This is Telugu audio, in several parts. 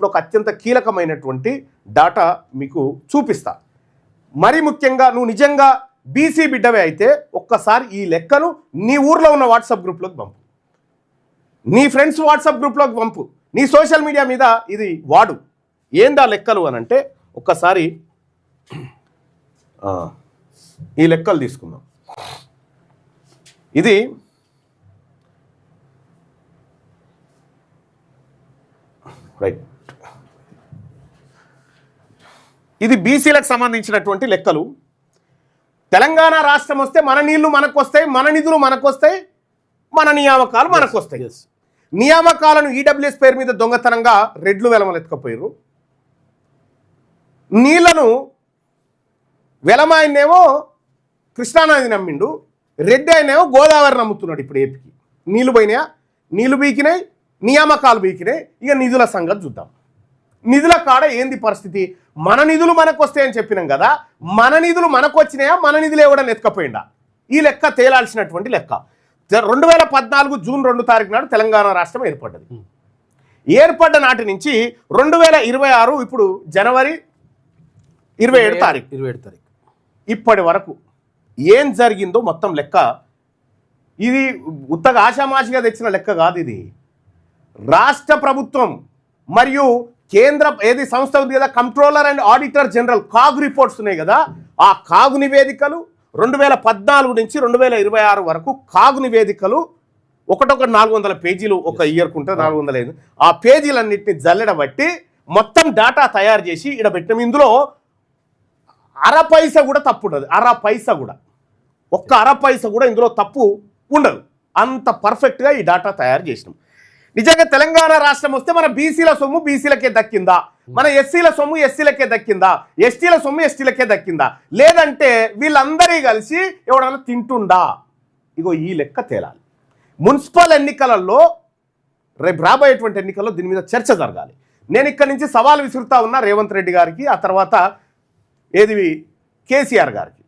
ఇప్పుడు ఒక అత్యంత కీలకమైనటువంటి డాటా మీకు చూపిస్తా. మరి ముఖ్యంగా నువ్వు నిజంగా బీసీ బిడ్డవే అయితే ఒక్కసారి ఈ లెక్కను నీ ఊర్లో ఉన్న వాట్సాప్ గ్రూప్లోకి పంపు, నీ ఫ్రెండ్స్ వాట్సాప్ గ్రూప్లోకి పంపు, నీ సోషల్ మీడియా మీద ఇది వాడు. ఏందా లెక్కలు అని అంటే ఒక్కసారి ఈ లెక్కలు తీసుకుందాం. ఇది రైట్, ఇది బీసీలకు సంబంధించినటువంటి లెక్కలు. తెలంగాణ రాష్ట్రం వస్తే మన నీళ్లు మనకు వస్తాయి, మన నిధులు మనకు వస్తాయి, మన నియామకాలు మనకు వస్తాయి. నియామకాలను ఈడబ్ల్యూఎస్ పేరు మీద దొంగతనంగా రెడ్లు వెలమలు ఎత్తుకపోయారు. నీళ్లను వెలమాయనేమో కృష్ణానది నమ్మిండు, రెడ్డి ఆయనేమో గోదావరి నమ్ముతున్నాడు. ఇప్పుడు ఏపీకి నీళ్లు పోయినాయా, నీళ్లు బీకినాయి, నియామకాలు బీకినాయి. ఇక నిధుల సంగతి చూద్దాం. నిధుల కాడ ఏంది పరిస్థితి? మన నిధులు మనకు వస్తాయని చెప్పినాం కదా, మన నిధులు మనకు వచ్చినాయా, మన నిధులు ఎవడని ఎత్తుకపోయిందా? ఈ లెక్క తేలాల్సినటువంటి లెక్క. 2014 జూన్ 2 తారీఖు నాడు తెలంగాణ రాష్ట్రం ఏర్పడ్డది. ఏర్పడ్డ నాటి నుంచి 2026 ఇప్పుడు జనవరి 27 తారీఖు ఇప్పటి వరకు ఏం జరిగిందో మొత్తం లెక్క. ఇది ఉత్తగా ఆషామాషిగా తెచ్చిన లెక్క కాదు. ఇది రాష్ట్ర ప్రభుత్వం మరియు కేంద్ర ఏది సంస్థ ఉంది కదా, controller and auditor general CAG reports ఉన్నాయి కదా, ఆ కాగు నివేదికలు 2014 నుంచి 2026 వరకు కాగు నివేదికలు ఒకటొక 400 పేజీలు ఒక ఇయర్కు ఉంటే 405. ఆ పేజీలన్నింటినీ జల్లెడబట్టి మొత్తం డాటా తయారు చేసి ఇక్కడ పెట్టినాం. ఇందులో అర పైసా కూడా తప్పు ఉండదు. ఒక్క అర పైసా కూడా ఇందులో తప్పు ఉండదు. అంత పర్ఫెక్ట్గా ఈ డాటా తయారు చేసినాం. నిజంగా తెలంగాణ రాష్ట్రం వస్తే మన బీసీల సొమ్ము బీసీలకే దక్కిందా, మన ఎస్సీల సొమ్ము ఎస్సీలకే దక్కిందా, ఎస్టీల సొమ్ము ఎస్టీలకే దక్కిందా, లేదంటే వీళ్ళందరి కలిసి ఎవడన్నా తింటుండా? ఇగో ఈ లెక్క తేలాలి. మున్సిపల్ ఎన్నికలలో రేపు రాబోయేటువంటి ఎన్నికల్లో దీని మీద చర్చ జరగాలి. నేను ఇక్కడి నుంచి సవాల్ విసురుతా ఉన్నా రేవంత్ రెడ్డి గారికి, ఆ తర్వాత కేసీఆర్ గారికి.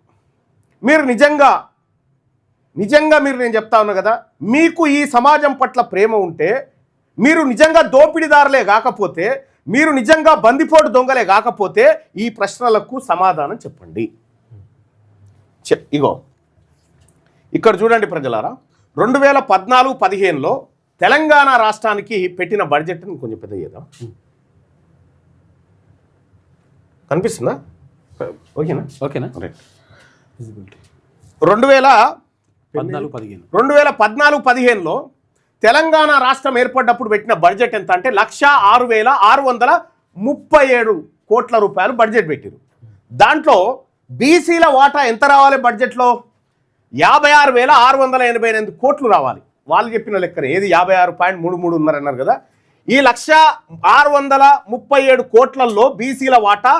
మీరు నిజంగా మీరు నేను చెప్తా ఉన్నా కదా, మీకు ఈ సమాజం పట్ల ప్రేమ ఉంటే, మీరు నిజంగా దోపిడీదారులే కాకపోతే, మీరు నిజంగా బందిపోటు దొంగలే కాకపోతే ఈ ప్రశ్నలకు సమాధానం చెప్పండి. ఇగో ఇక్కడ చూడండి ప్రజలారా, 2014-15లో తెలంగాణ రాష్ట్రానికి పెట్టిన బడ్జెట్ని కొంచెం పెద్ద చేద్దాం. కనిపిస్తుందా? ఓకేనా రైట్. 2014-15లో తెలంగాణ రాష్ట్రం ఏర్పడ్డప్పుడు పెట్టిన బడ్జెట్ ఎంత అంటే 1,06,637 కోట్ల రూపాయలు బడ్జెట్ పెట్టారు. దాంట్లో బీసీల వాటా ఎంత రావాలి? బడ్జెట్లో 56,688 కోట్లు రావాలి. వాళ్ళు చెప్పిన లెక్కనే ఏది 56.33 ఉన్నారన్నారు కదా. ఈ 1,06,637 కోట్లలో బీసీల వాటా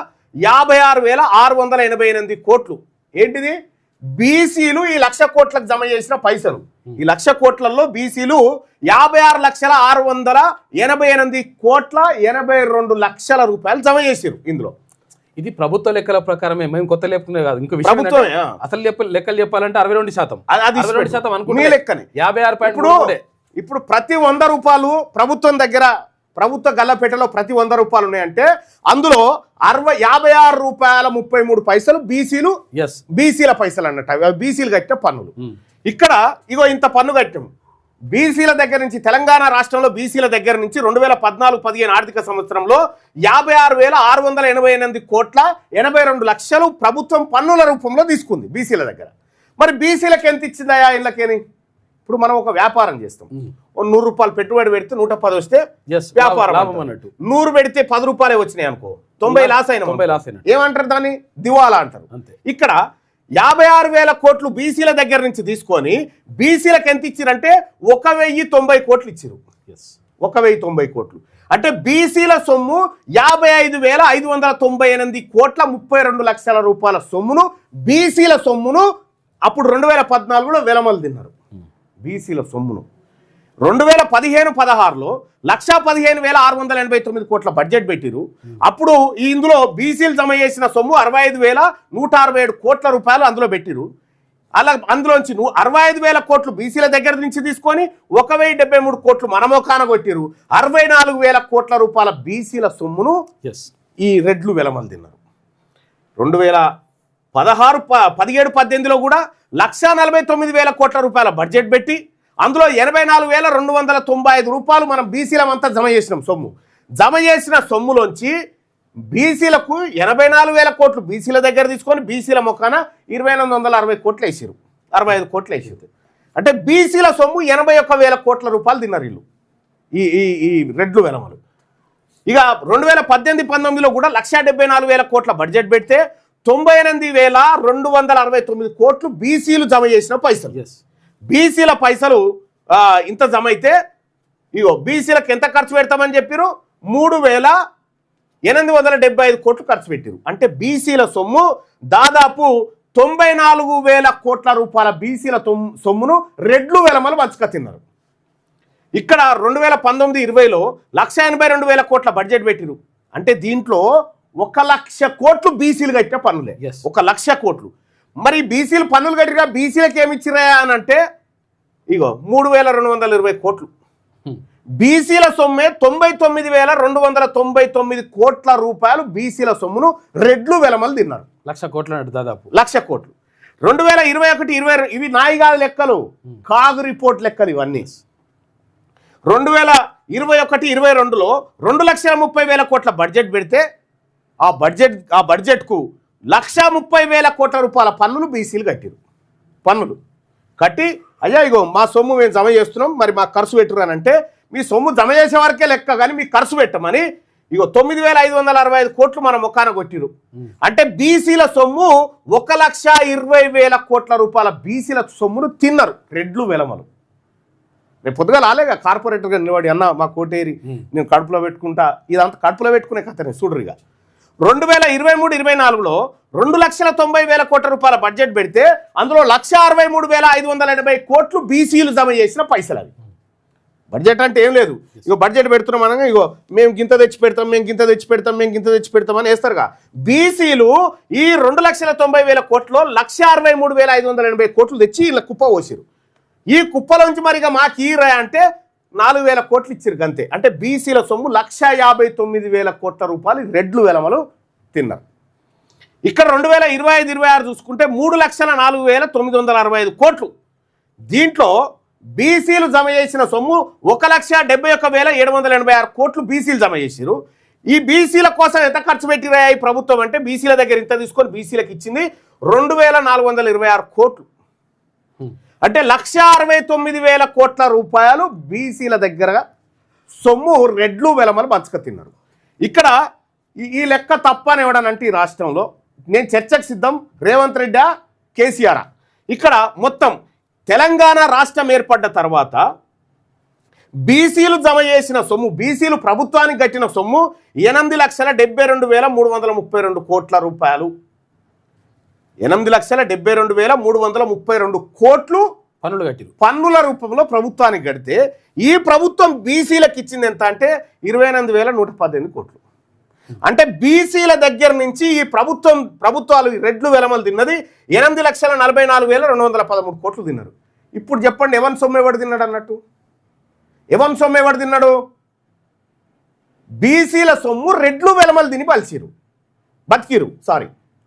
56,688 కోట్లు. ఏంటిది? బీసీలు ఈ 1,00,000 కోట్లకు జమ చేసిన పైసలు. ఈ 1,00,000 కోట్లలో బీసీలు 56,688 కోట్ల 82 లక్షల రూపాయలు జమ చేశారు. ఇందులో ఇది ప్రభుత్వ లెక్కల ప్రకారమే, మేము కొత్త లెక్కనే కాదు. ఇంకో విషయం అసలు లెక్కలు చెప్పాలంటే 62%. అది 62% అనుకునే లెక్కనే. 56. ఇప్పుడు ప్రతి 100 రూపాయలు ప్రభుత్వం దగ్గర, ప్రభుత్వ గల్లపేటలో ప్రతి 100 రూపాయలు ఉన్నాయంటే అందులో 56 రూపాయల 33 పైసలు బీసీల పైసలు అన్నట్టు, బీసీలు కట్టిన పన్నులు. ఇక్కడ ఇగో ఇంత పన్ను కట్టాము బీసీల దగ్గర నుంచి. తెలంగాణ రాష్ట్రంలో బీసీల దగ్గర నుంచి 2014-15 ఆర్థిక సంవత్సరంలో 56,688 కోట్ల 82 లక్షలు ప్రభుత్వం పన్నుల రూపంలో తీసుకుంది బీసీల దగ్గర. మరి బీసీలకు ఎంత ఇచ్చిందయా ఇళ్ళకేని? ఇప్పుడు మనం ఒక వ్యాపారం చేస్తాం, 100 రూపాయలు పెట్టుబడి పెడితే 110 వస్తే వ్యాపారం అన్నట్టు. 100 పెడితే 10 రూపాయలే వచ్చినాయి అనుకో, 90 లాస్ అయినా. ఏమంటారు దాన్ని? దివాలా అంటారు. ఇక్కడ 56,000 కోట్లు బీసీల దగ్గర నుంచి తీసుకొని బీసీలకు ఎంత ఇచ్చిరంటే 1,090 కోట్లు ఇచ్చిరు. 1,090 కోట్లు అంటే బీసీల సొమ్ము 55,598 కోట్ల 32 లక్షల రూపాయల సొమ్మును, బీసీల సొమ్మును అప్పుడు 2014లో వెలమలు తిన్నారు. బీసీల సొమ్మును 2015-16లో 1,15,689 కోట్ల బడ్జెట్ పెట్టిరు. అప్పుడు ఇందులో బీసీలు జమ చేసిన సొమ్ము 65,167 కోట్ల రూపాయలు అందులో పెట్టిరు. అలా అందులోంచి నువ్వు 65,000 కోట్లు బీసీల దగ్గర నుంచి తీసుకొని 1,073 కోట్లు మనమోకాన కొట్టిరు. 64,000 కోట్ల రూపాయల బీసీల సొమ్మును ఈ రెడ్లు వెలమలు తిన్నారు. 2017-18లో కూడా 1,49,000 కోట్ల రూపాయల బడ్జెట్ పెట్టి అందులో 84,295 రూపాయలు మనం బీసీలమంతా జమ చేసినాం. జమ చేసిన సొమ్ములోంచి బీసీలకు 84,000 కోట్లు బీసీల దగ్గర తీసుకొని బీసీల మొక్కన 2,860 కోట్లు వేసారు, 65 కోట్లు వేసారు. అంటే బీసీల సొమ్ము 81,000 కోట్ల రూపాయలు తిన్నారు వీళ్ళు ఈ రెడ్లు వెలమలు. ఇక 2018-19లో కూడా 1,74,000 కోట్ల బడ్జెట్ పెడితే 98,269 కోట్లు బీసీలు జమ చేసిన పైసలు. బీసీల పైసలు ఇంత జమ అయితే ఇగో బీసీలకు ఎంత ఖర్చు పెడతామని చెప్పారు, 3,875 కోట్లు ఖర్చు పెట్టారు. అంటే బీసీల సొమ్ము దాదాపు 94,000 కోట్ల రూపాయల బీసీల సొమ్మును రెడ్లు వెలమలు పంచుక తిన్నారు. ఇక్కడ 2019-20లో 1,82,000 కోట్ల బడ్జెట్ పెట్టిరు. అంటే దీంట్లో 1,00,000 కోట్లు బీసీలు కట్టిన పన్నులే. 1,00,000 కోట్లు. మరి బీసీలు పన్నులు కట్టినా బీసీలకు ఏమి ఇచ్చిరా అని అంటే ఇగో 3,220 కోట్లు. బీసీల సొమ్మే 99,299 కోట్ల రూపాయలు బీసీల సొమ్మును రెడ్లు వెలమలు తిన్నారు. 1,00,000 కోట్లు అంటే దాదాపు 1,00,000 కోట్లు. 2021-20 ఇవి నాయిగాది లెక్కలు, కాగు రిపోర్ట్ లెక్కలు ఇవన్నీ. 2021-22లో 2,30,000 కోట్ల బడ్జెట్ పెడితే ఆ బడ్జెట్కు 1,30,000 కోట్ల రూపాయల పన్నులు బీసీలు కట్టారు. పన్నులు కట్టి అయ్యా ఇగో మా సొమ్ము మేము జమ చేస్తున్నాం, మరి మాకు ఖర్చు పెట్టురు అని అంటే మీ సొమ్ము జమ చేసే వరకే లెక్క కానీ మీకు ఖర్చు పెట్టమని ఇగో 9,565 కోట్లు మన మొక్కాన కొట్టిరు. అంటే బీసీల సొమ్ము 1,20,000 కోట్ల రూపాయల బీసీల సొమ్మును తిన్నారు రెడ్లు వెలమలు. రేపు పొద్దుగా రాలేగా కార్పొరేటర్గా నిలబడి అన్న మా కోటేరి నేను కడుపులో పెట్టుకుంటా, ఇదంతా కడుపులో పెట్టుకునే కథనే చూడరుగా. 2023-24లో 2,90,000 కోట్ల రూపాయల బడ్జెట్ పెడితే అందులో 1,63,580 కోట్లు బీసీలు జమ చేసిన పైసలు. అవి బడ్జెట్ అంటే ఏం లేదు, ఇగో బడ్జెట్ పెడుతున్నాం అనగా ఇగో మేము గింత తెచ్చి పెడతాం, మేము గింత తెచ్చి పెడతాం, మేము గింత తెచ్చి పెడతాం అని వేస్తారుగా. బీసీలు ఈ 2,90,000 కోట్లో 1,63,580 కోట్లు తెచ్చి ఇలా కుప్ప పోసారు. ఈ కుప్పలోంచి మరి ఇక మాకు ఈ రా అంటే 4,000 కోట్లు ఇచ్చారు అంతే. అంటే బీసీల సొమ్ము 1,59,000 కోట్ల రూపాయలు రెడ్లు వెలమలు తిన్నారు. ఇక్కడ 2025-26 చూసుకుంటే 3,04,965 కోట్లు. దీంట్లో బీసీలు జమ చేసిన సొమ్ము 1,71,786 కోట్లు బీసీలు జమ చేశారు. ఈ బీసీల కోసం ఎంత ఖర్చు పెట్టిరా ఈ ప్రభుత్వం అంటే బీసీల దగ్గర ఇంత తీసుకొని బీసీలకు ఇచ్చింది 2,426 కోట్లు. అంటే 1,69,000 కోట్ల రూపాయలు బీసీల దగ్గర సొమ్ము రెడ్లు వెలమలు పంచుక తిన్నారు. ఇక్కడ ఈ లెక్క తప్పని ఎవడనంటే ఈ రాష్ట్రంలో నేను చర్చకు సిద్ధం, రేవంత్ రెడ్డా కేసీఆర్. ఇక్కడ మొత్తం తెలంగాణ రాష్ట్రం ఏర్పడ్డ తర్వాత బీసీలు జమ చేసిన సొమ్ము, బీసీలు ప్రభుత్వానికి కట్టిన సొమ్ము 8,72,332 కోట్ల రూపాయలు. 8,72,332 కోట్లు పన్నులు కట్టిరు. పన్నుల రూపంలో ప్రభుత్వానికి కడితే ఈ ప్రభుత్వం బీసీలకు ఇచ్చింది ఎంత అంటే 28,118 కోట్లు. అంటే బీసీల దగ్గర నుంచి ఈ ప్రభుత్వాలు రెడ్లు వెలమలు తిన్నది 8,44,213 కోట్లు తిన్నారు. ఇప్పుడు చెప్పండి ఎవరి సొమ్ము ఎవడు తిన్నాడు అన్నట్టు? ఎవరి సొమ్ము ఎవడు తిన్నాడు? బీసీల సొమ్ము రెడ్లు వెలమలు తిని బతికిరు.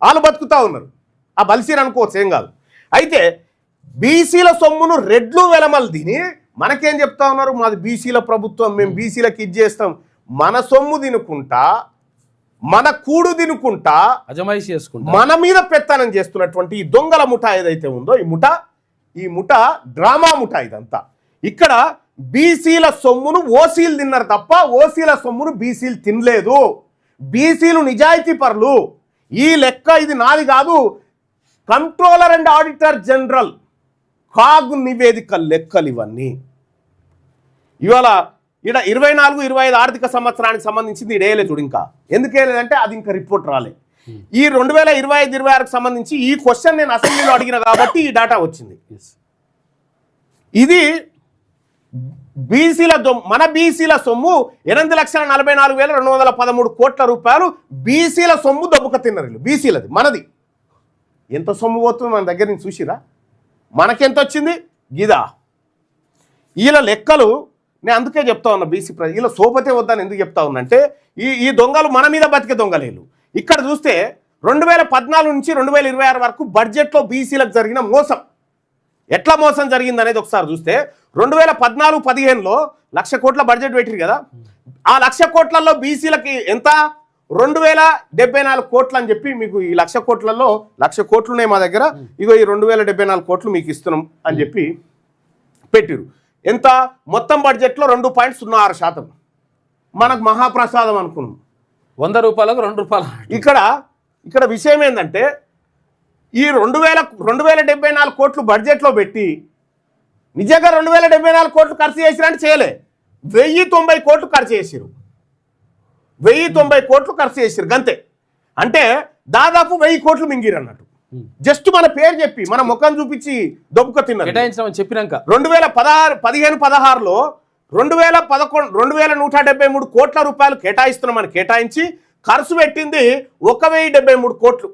వాళ్ళు బతుకుతా ఉన్నారు. ఆ బలిసీరు అనుకోవచ్చు, ఏం కాదు. అయితే బీసీల సొమ్మును రెడ్లు వెలమలు తిని మనకేం చెప్తా ఉన్నారు, మాది బీసీల ప్రభుత్వం, మేము బీసీలకు ఇది చేస్తాం. మన సొమ్ము తినుకుంటా, మన కూడు తినుకుంటా, అజమాయిషి చేసుకుంటా మన మీద పెత్తనం చేస్తున్నటువంటి ఈ దొంగల ముఠా ఏదైతే ఉందో ఈ ముఠా డ్రామా ముఠా ఇదంతా. ఇక్కడ బీసీల సొమ్మును ఓసీలు తిన్నారు తప్ప ఓసీల సొమ్మును బీసీలు తినలేదు. బీసీలు నిజాయితీ పరులు. ఈ లెక్క ఇది నాది కాదు, controller and auditor general CAG నివేదిక లెక్కలు ఇవన్నీ. ఇవాళ ఇక్కడ 24-25 ఆర్థిక సంవత్సరానికి సంబంధించింది ఇడేయలేదు చూడు. ఇంకా ఎందుకు వేయలేదంటే అది ఇంకా రిపోర్ట్ రాలే. ఈ 2025-26కి సంబంధించి ఈ క్వశ్చన్ నేను అసెంబ్లీలో అడిగిన కాబట్టి ఈ డేటా వచ్చింది. ఇది మన బీసీల సొమ్ము 8,44,213 కోట్ల రూపాయలు బీసీల సొమ్ము దొబ్బక తిన్నారు. బీసీలది మనది ఎంత సొమ్ము పోతుంది మన దగ్గర నుంచి చూసిరా? మనకెంత వచ్చింది గిదా. వీళ్ళ లెక్కలు నేను అందుకే చెప్తా ఉన్నా బీసీ ప్రజలు వీళ్ళ సోపతే వద్దని ఎందుకు చెప్తా ఉన్నా అంటే ఈ దొంగలు మన మీద బతికే దొంగలేలు. ఇక్కడ చూస్తే 2014 నుంచి 2026 వరకు బడ్జెట్లో బీసీలకు జరిగిన మోసం ఎట్లా మోసం జరిగింది అనేది ఒకసారి చూస్తే 2014-15లో 1,00,000 కోట్ల బడ్జెట్ పెట్టిరు కదా. ఆ 1,00,000 కోట్లలో బీసీలకి ఎంత 2,074 కోట్లు అని చెప్పి మీకు ఈ 1,00,000 కోట్లలో 1,00,000 కోట్లు ఉన్నాయి మా దగ్గర, ఇగో ఈ 2,074 కోట్లు మీకు ఇస్తున్నాం అని చెప్పి పెట్టిరు. ఎంత మొత్తం బడ్జెట్లో 2.06%. మనకు మహాప్రసాదం అనుకున్నాం. 100 రూపాయలకు 2 రూపాయలు. ఇక్కడ విషయం ఏంటంటే ఈ 2,074 కోట్లు బడ్జెట్లో పెట్టి నిజంగా 2,074 కోట్లు ఖర్చు చేసిరంటే చేయలే. 1,090 కోట్లు ఖర్చు చేసిరు. 1,090 కోట్లు ఖర్చు చేసిరు గంతే. అంటే దాదాపు 1,000 కోట్లు మింగిరు అన్నట్టు. జస్ట్ మన పేరు చెప్పి మన ముఖం చూపించి దొబ్బుక తిన్నారు. చెప్పినాక 2015-16లో 2,173 కోట్ల రూపాయలు కేటాయిస్తున్నామని కేటాయించి ఖర్చు పెట్టింది 1,073 కోట్లు.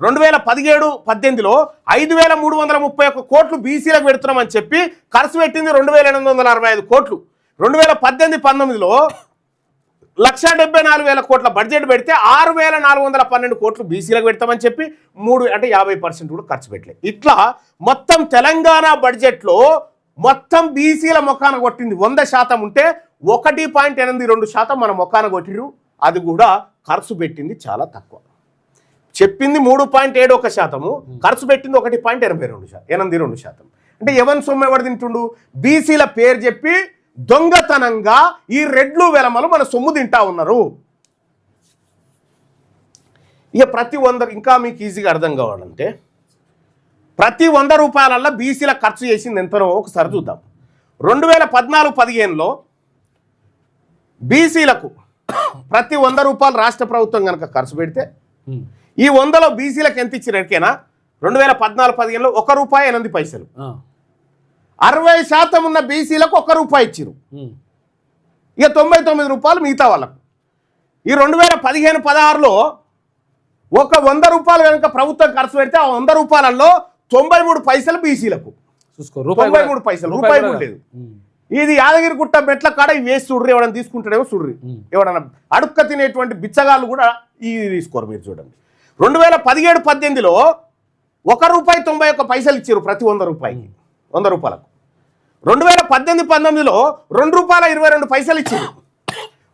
2017-18లో 5,331 కోట్లు బీసీలకు పెడుతున్నామని చెప్పి ఖర్చు పెట్టింది 2,865 కోట్లు. 2018-19లో 1,74,000 కోట్ల బడ్జెట్ పెడితే 6,412 కోట్లు బీసీలకు పెడతామని చెప్పి 50% కూడా ఖర్చు పెట్టలేదు. ఇట్లా మొత్తం తెలంగాణ బడ్జెట్లో మొత్తం బీసీల మొఖాన కొట్టింది 100% ఉంటే 1.82% మన మొఖాన కొట్టిరు. అది కూడా ఖర్చు పెట్టింది చాలా తక్కువ. చెప్పింది 3.71%, ఖర్చు పెట్టింది 1.82%. అంటే ఎవరి సొమ్ము ఎవరు తింటుండు? బీసీల పేరు చెప్పి దొంగతనంగా ఈ రెడ్లు వెలమలు మన సొమ్ము తింటా ఉన్నారు. ఇక ప్రతి 100 ఇంకా మీకు ఈజీగా అర్థం కావాలంటే ప్రతి 100 రూపాయలల్లో బీసీల ఖర్చు చేసింది ఎంతనో ఒకసారి చూద్దాం. 2014-15లో బీసీలకు ప్రతి 100 రూపాయలు రాష్ట్ర ప్రభుత్వం కనుక ఖర్చు పెడితే ఈ 100లో బీసీలకు ఎంత ఇచ్చారు ఎరికేనా? 2014-15లో ₹1.08. 60% ఉన్న బీసీలకు ₹1 ఇచ్చిరు. ఇక 99 రూపాయలు మిగతా వాళ్ళకు. ఈ 2015-16లో ఒక 100 రూపాయలు కనుక ప్రభుత్వం ఖర్చు పెడితే ఆ 100 రూపాయలలో 93 పైసలు బీసీలకు. 93 పైసలు, రూపాయి కూడా లేదు. ఇది యాదగిరిగుట్ట మెట్ల కాడ ఇవి వేసి చూడ్రి, ఎవడన్నా తీసుకుంటాడేమో చూడ్రి. ఎవడన్నా అడుక్క తినేటువంటి బిచ్చగాళ్ళు కూడా ఇది తీసుకోరు. మీరు చూడండి 2017-18లో ₹1.91 ఇచ్చారు ప్రతి 100 రూపాయలకి, 100 రూపాయలకు. 2018-19లో ₹2.22 ఇచ్చారు.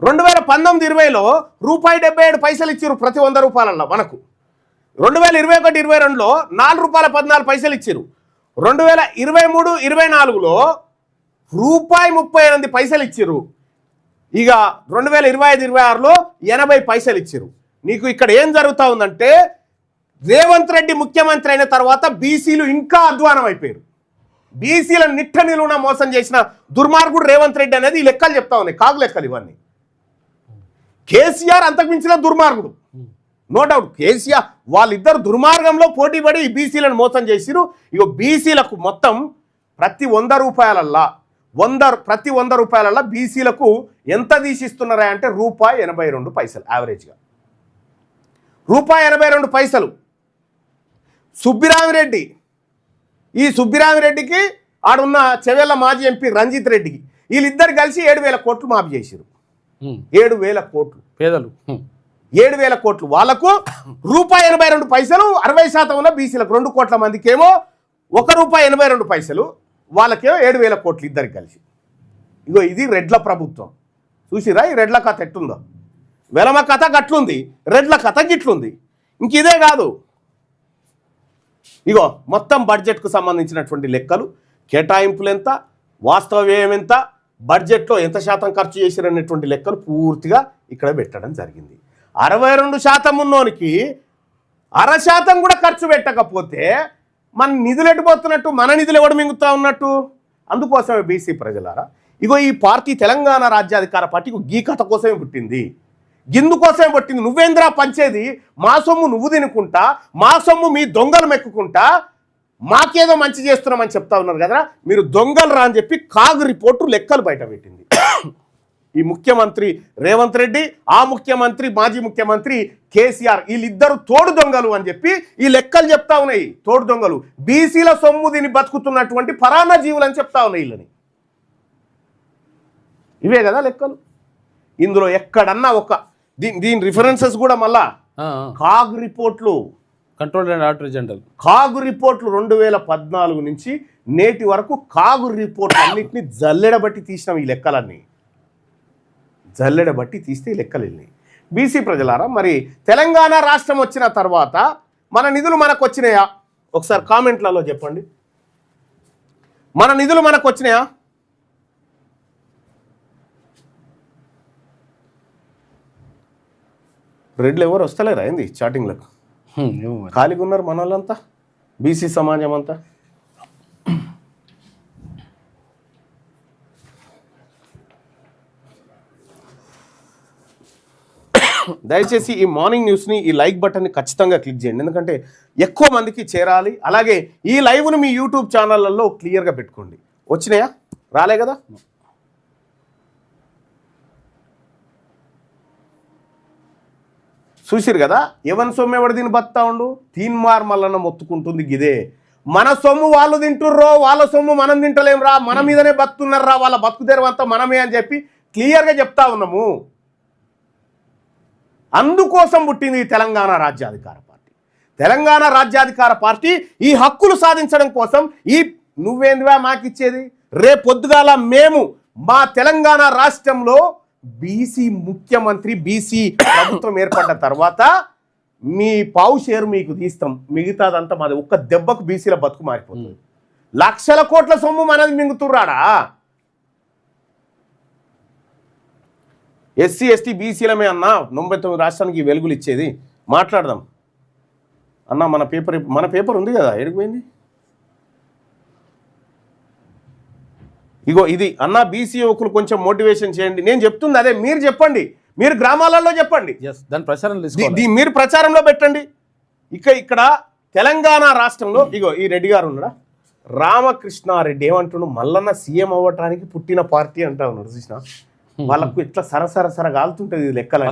2019-20లో ₹1.77 ఇచ్చారు ప్రతి 100 రూపాయలలో మనకు. 2021-22లో ₹4.14 ఇచ్చారు. 2023-24లో ₹1.38 ఇచ్చారు. ఇక 2025-26లో 80 పైసలు ఇచ్చారు. నీకు ఇక్కడ ఏం జరుగుతూ ఉందంటే రేవంత్ రెడ్డి ముఖ్యమంత్రి అయిన తర్వాత బీసీలు ఇంకా అధ్వానం అయిపోయారు. బీసీలను నిట్ట నిలువున మోసం చేసిన దుర్మార్గుడు రేవంత్ రెడ్డి అనేది ఈ లెక్కలు చెప్తా ఉన్నాయి, కాగు లెక్కలు ఇవన్నీ. కేసీఆర్ అంతకుమించిన దుర్మార్గుడు, నో డౌట్. కేసీఆర్ వాళ్ళిద్దరు దుర్మార్గంలో పోటీపడి ఈ బీసీలను మోసం చేసిరు. ఇక బీసీలకు మొత్తం ప్రతి 100 రూపాయలల్లా ప్రతి 100 రూపాయలల్లా బీసీలకు ఎంత తీసిస్తున్నారా అంటే ₹1.82 యావరేజ్గా. ₹1.82. సుబ్బిరామిరెడ్డి, ఈ సుబ్బిరామిరెడ్డికి ఆడున్న చెవెళ్ళ మాజీ ఎంపీ రంజిత్ రెడ్డికి వీళ్ళిద్దరు కలిసి 7,000 కోట్లు మాఫీ చేసిరు. 7,000 కోట్లు పేదలు, 7,000 కోట్లు వాళ్ళకు ₹1.82. 60% ఉన్న బీసీలకు 2 కోట్ల మందికేమో ₹1.82, వాళ్ళకేమో 7,000 కోట్లు ఇద్దరికి కలిసి. ఇగో ఇది రెడ్ల ప్రభుత్వం. చూసిరా ఈ రెడ్ల కథ ఎట్టుందో? వెలమ కథ గట్లుంది, రెడ్ల కథ గిట్లుంది. ఇంక ఇదే కాదు, ఇగో మొత్తం బడ్జెట్కు సంబంధించినటువంటి లెక్కలు, కేటాయింపులు ఎంత, వాస్తవ వ్యయం ఎంత, బడ్జెట్లో ఎంత శాతం ఖర్చు చేశారనేటువంటి లెక్కలు పూర్తిగా ఇక్కడ పెట్టడం జరిగింది. 62% ఉన్నోనికి 0.5% కూడా ఖర్చు పెట్టకపోతే మన నిధులు ఎట్టుపోతున్నట్టు, మన నిధులు ఎవడు మింగుతా ఉన్నట్టు. అందుకోసమే బీసీ ప్రజలారా, ఇగో ఈ పార్టీ తెలంగాణ రాజ్యాధికార పార్టీ గీ కథ కోసమే పుట్టింది, గిందుకోసమే పుట్టింది. నువ్వేంద్రా పంచేది? మా సొమ్ము నువ్వు తినుకుంటా, మా సొమ్ము మీ దొంగలు మెక్కుకుంటా, మాకేదో మంచి చేస్తున్నామని చెప్తా ఉన్నారు కదా, మీరు దొంగలు రా అని చెప్పి కాగు రిపోర్టు లెక్కలు బయట పెట్టింది. ఈ ముఖ్యమంత్రి రేవంత్ రెడ్డి, ఆ ముఖ్యమంత్రి మాజీ ముఖ్యమంత్రి కేసీఆర్, వీళ్ళిద్దరు తోడు దొంగలు అని చెప్పి ఈ లెక్కలు చెప్తా ఉన్నాయి. తోడు దొంగలు, బీసీల సొమ్ము దీన్ని బతుకుతున్నటువంటి పరాన్న జీవులు అని చెప్తా ఉన్నాయి వీళ్ళని. ఇవే కదా లెక్కలు. ఇందులో ఎక్కడన్నా ఒక దీని రిఫరెన్సెస్ కూడా మళ్ళా కాగ్ రిపోర్ట్లు, కంట్రోల్ అండ్ ఆడిటర్ జనరల్ కాగు రిపోర్ట్లు 2014 నుంచి నేటి వరకు కాగు రిపోర్ట్ అన్నింటినీ జల్లెడబట్టి తీసినాం. ఈ లెక్కలన్నీ జల్లెడబట్టి తీస్తే ఈ లెక్కలు వెళ్ళినాయి. బీసీ ప్రజలారా, మరి తెలంగాణ రాష్ట్రం వచ్చిన తర్వాత మన నిధులు మనకు వచ్చినాయా? ఒకసారి కామెంట్లలో చెప్పండి. మన నిధులు మనకు వచ్చినాయా? రెడ్లు ఎవరు వస్తలేరా ఏంది చాటింగ్లకు? ఖాళీగా ఉన్నారు మన వాళ్ళంతా, బీసీ సమాజం అంతా. దయచేసి ఈ మార్నింగ్ న్యూస్ని, ఈ లైక్ బటన్ని ఖచ్చితంగా క్లిక్ చేయండి, ఎందుకంటే ఎక్కువ మందికి చేరాలి. అలాగే ఈ లైవ్ను మీ యూట్యూబ్ ఛానళ్ళల్లో క్లియర్గా పెట్టుకోండి. వచ్చినాయా? రాలే కదా? చూసిరు కదా, ఎవరి సొమ్ము ఎవడు తిని బతా ఉండు, తీన్మార్ మల్లన్న మొత్తుకుంటుంది గిదే. మన సొమ్ము వాళ్ళు తింటుర్రో, వాళ్ళ సొమ్ము మనం తింటలేం రా, మన మీదనే బతుకున్నారా, వాళ్ళ బతుకుదేరవంతా మనమే అని చెప్పి క్లియర్గా చెప్తా ఉన్నాము. అందుకోసం పుట్టింది ఈ తెలంగాణ రాజ్యాధికార పార్టీ. తెలంగాణ రాజ్యాధికార పార్టీ ఈ హక్కులు సాధించడం కోసం నువ్వేందివా మాకిచ్చేది? రేపొద్దుగాల మేము మా తెలంగాణ రాష్ట్రంలో బీసీ ముఖ్యమంత్రి, బీసీ ప్రభుత్వం ఏర్పడ్డ తర్వాత మీ పావు షేరు మీకు తీస్తాం, మిగతాదంతా మాది. ఒక్క దెబ్బకు బీసీల బతుకు మారిపోతుంది. లక్షల కోట్ల సొమ్ము మనది మింగుతుర్రాడా? ఎస్సీ ఎస్టీ బీసీలమే అన్న 99 రాష్ట్రానికి వెలుగులు ఇచ్చేది. మాట్లాడదాం అన్న. మన పేపర్ ఉంది కదా, ఎడిగిపోయింది? ఇగో ఇది అన్న, బీసీ యువకులు కొంచెం మోటివేషన్ చేయండి. నేను చెప్తుంది అదే, మీరు చెప్పండి, మీరు గ్రామాలలో చెప్పండి, దాని ప్రచారం మీరు ప్రచారంలో పెట్టండి. ఇక్కడ తెలంగాణ రాష్ట్రంలో ఇగో ఈ రెడ్డి గారు ఉన్నాడా, రామకృష్ణారెడ్డి ఏమంటున్నాడు, మల్లన్న సీఎం అవ్వటానికి పుట్టిన పార్టీ అంటా ఉన్నాడు. చూసినా వాళ్ళకు ఇట్లా సరసర కాలుతుంటది లెక్కలు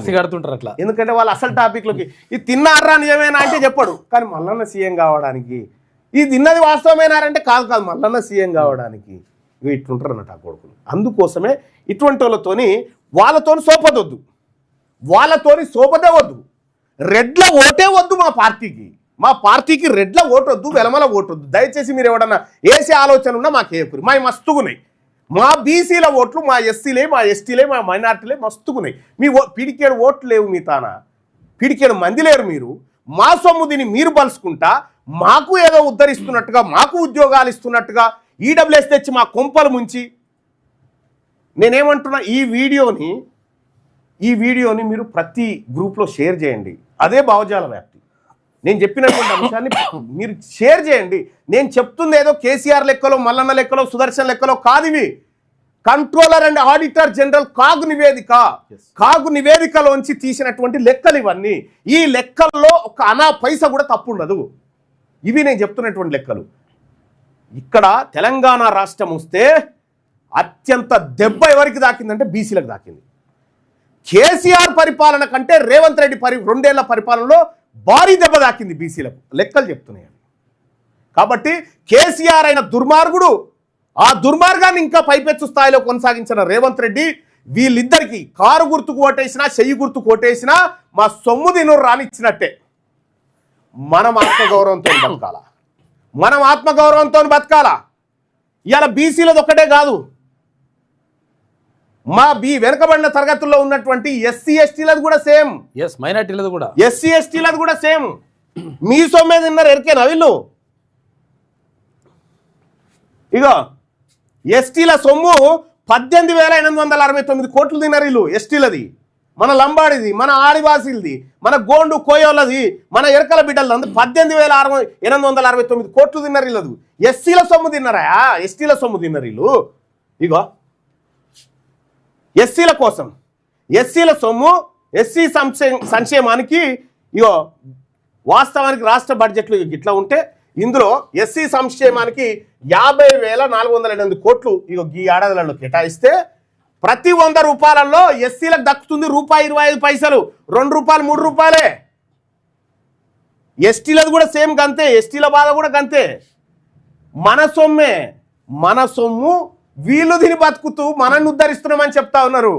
అట్లా. ఎందుకంటే వాళ్ళు అసలు టాపిక్లోకి ఇది తిన్నారా నిజమేనా అంటే చెప్పడు, కానీ మల్లన్న సీఎం కావడానికి, ఇది తిన్నది వాస్తవమేనారంటే కాదు మల్లన్న సీఎం కావడానికి. ఇవి ఇట్లుంటారు అన్నట్టు ఆ కొడుకులు. అందుకోసమే ఇటువంటి వాళ్ళతోని సోపదొద్దు, వాళ్ళతోని సోపదే వద్దు, రెడ్ల ఓటే వద్దు మా పార్టీకి రెడ్ల ఓటు వద్దు, వెలమల ఓటు వద్దు. దయచేసి మీరు ఎవడన్నా వేసే ఆలోచన ఉన్నా మాకు ఏపురి, మా మస్తుగున్నాయి. మా బీసీల ఓట్లు, మా ఎస్సీలే, మా ఎస్టీలే, మా మైనార్టీలే మస్తుగున్నాయి. మీ పిడికేడు ఓట్లు లేవు, మీ తాన పిడికేడు మంది లేరు. మీరు మా సొమ్ము దీన్ని మీరు బలుసుకుంటా మాకు ఏదో ఉద్ధరిస్తున్నట్టుగా, మాకు ఉద్యోగాలు ఇస్తున్నట్టుగా ఈడబ్ల్యూఎస్ తెచ్చి మా కొంపలు ముంచి. నేనేమంటున్నా, ఈ వీడియోని మీరు ప్రతి గ్రూప్లో షేర్ చేయండి. అదే భావజాల వ్యాప్తి. నేను చెప్పినటువంటి అంశాన్ని మీరు షేర్ చేయండి. నేను చెప్తుంది ఏదో కేసీఆర్ లెక్కలో, మల్లన్న లెక్కలో, సుదర్శన్ లెక్కలో కాదు. ఇవి కంట్రోలర్ అండ్ ఆడిటర్ జనరల్ కాగు నివేదికలోంచి తీసినటువంటి లెక్కలు ఇవన్నీ. ఈ లెక్కల్లో ఒక అనా పైసా కూడా తప్పు ఉండదు. ఇవి నేను చెప్తున్నటువంటి లెక్కలు. ఇక్కడ తెలంగాణ రాష్ట్రం వస్తే అత్యంత దెబ్బ ఎవరికి దాకిందంటే బీసీలకు దాకింది. కేసీఆర్ పరిపాలన కంటే రేవంత్ రెడ్డి 2 ఏళ్ల పరిపాలనలో భారీ దెబ్బ దాకింది బీసీలకు. లెక్కలు చెప్తున్నాయి. కాబట్టి కేసీఆర్ అయిన దుర్మార్గుడు, ఆ దుర్మార్గాన్ని ఇంకా పైపెచ్చు స్థాయిలో కొనసాగించిన రేవంత్ రెడ్డి, వీళ్ళిద్దరికీ కారు గుర్తుకు ఓటేసినా, చెయ్యి గుర్తుకు ఓటేసినా మా సొమ్ము తిను రానిచ్చినట్టే. మనం ఆత్మగౌరవంతో బతకాలా. ఇవాళ బీసీలది ఒక్కటే కాదు, మా వెనుకబడిన తరగతుల్లో ఉన్నటువంటి ఎస్సీ ఎస్టీలది కూడా సేమ్, మైనార్టీలది కూడా, ఎస్సీ ఎస్టీలది కూడా సేమ్. మీ సొమ్మే తిన్నారు ఎరికేనా వీళ్ళు? ఇగో ఎస్టీల సొమ్ము 18,869 కోట్లు తిన్నారు వీళ్ళు. ఎస్టీలది, మన లంబాడిది, మన ఆదివాసీలది, మన గోండు కోయోలది, మన ఎరకల బిడ్డలది 18,869 కోట్లు తిన్నారు వీళ్ళదు. ఎస్సీల సొమ్ము తిన్నారా? ఎస్టీల సొమ్ము తిన్నారు వీళ్ళు. ఇగో ఎస్సీల కోసం, ఎస్సీల సొమ్ము, ఎస్సీ సంక్షేమానికి ఇగో వాస్తవానికి రాష్ట్ర బడ్జెట్లు ఇట్లా ఉంటే, ఇందులో ఎస్సీ సంక్షేమానికి 50,408 కోట్లు ఇగో ఈ ఏడాదిలలో కేటాయిస్తే ప్రతి 100 రూపాయలలో ఎస్సీలకు దక్కుతుంది ₹1.25, ₹2, ₹3. ఎస్టీలది కూడా సేమ్ గంతే, ఎస్టీల బాధ కూడా గంతే. మన సొమ్మే, మన సొమ్ము వీళ్ళు తిని బతుకుతూ మనల్ని ఉద్ధరిస్తున్నామని చెప్తా ఉన్నారు.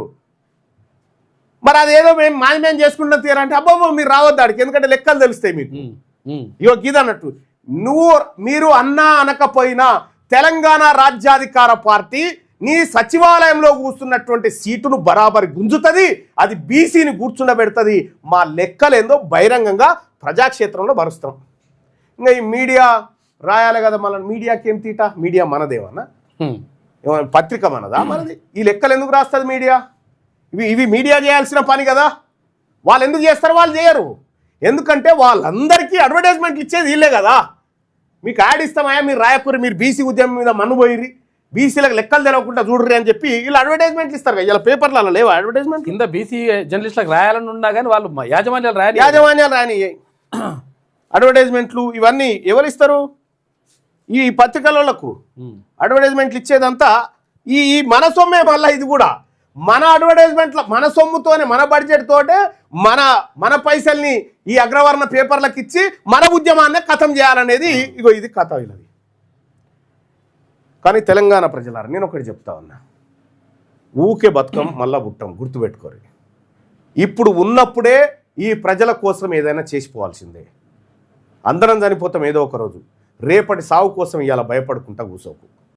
మరి అదేదో మేము చేసుకుంటాం తీరంటే అబ్బాబో మీరు రావద్దు ఆడికి, ఎందుకంటే లెక్కలు తెలుస్తాయి మీకు. ఇగో గీదన్నట్టు మీరు అన్నా అనకపోయినా తెలంగాణ రాజ్యాధికార పార్టీ నీ సచివాలయంలో కూర్చున్నటువంటి సీటును బరాబరి గుంజుతుంది, అది బీసీని కూర్చుండబెడుతుంది. మా లెక్కలేందో బహిరంగంగా ప్రజాక్షేత్రంలో భరుస్తాం. ఇంకా ఈ మీడియా రాయాలి కదా, మళ్ళీ మీడియాకి ఏం తీట? మీడియా మనదేమన్నా, పత్రిక మనదా? మనది. ఈ లెక్కలు ఎందుకు రాస్తుంది మీడియా? ఇవి మీడియా చేయాల్సిన పని కదా. వాళ్ళు ఎందుకు చేస్తారు? వాళ్ళు చేయరు. ఎందుకంటే వాళ్ళందరికీ అడ్వర్టైజ్మెంట్లు ఇచ్చేది వీళ్ళే కదా. మీకు యాడ్ ఇస్తామయ్యా, మీరు రాయకూరి, మీరు బీసీ ఉద్యమం మీద మన్నుపోయిరి, బీసీలకు లెక్కలు తెలవకుండా చూడరు అని చెప్పి వీళ్ళు అడ్వర్టైజ్మెంట్లు ఇస్తారు కదా. ఇలా పేపర్లలో లేవు అడ్వర్టైజ్మెంట్. కింద బీసీ జర్నలిస్టులకు రాయాలని ఉన్నా కానీ వాళ్ళు యాజమాన్యాలు రాని అడ్వర్టైజ్మెంట్లు ఇవన్నీ ఎవరు ఇస్తారు? ఈ పత్రికలకు అడ్వర్టైజ్మెంట్లు ఇచ్చేదంతా ఈ మన సొమ్మే. మళ్ళీ ఇది కూడా మన అడ్వర్టైజ్మెంట్ల, మన సొమ్ముతోనే, మన బడ్జెట్ తోటే మన పైసల్ని ఈ అగ్రవర్ణ పేపర్లకు ఇచ్చి మన ఉద్యమాన్ని ఖతం చేయాలనేది ఇగో ఇది కథ వీళ్ళది. కానీ తెలంగాణ ప్రజలారా, నేను ఒకటి చెప్తా ఉన్నా, ఊకే బతుకం మళ్ళా బుట్టం, గుర్తుపెట్టుకోరు. ఇప్పుడు ఉన్నప్పుడే ఈ ప్రజల కోసం ఏదైనా చేసిపోవాల్సిందే. అందరం చనిపోతాం ఏదో ఒక రోజు. రేపటి సావు కోసం ఇవాళ భయపడుకుంటా కూసోకు.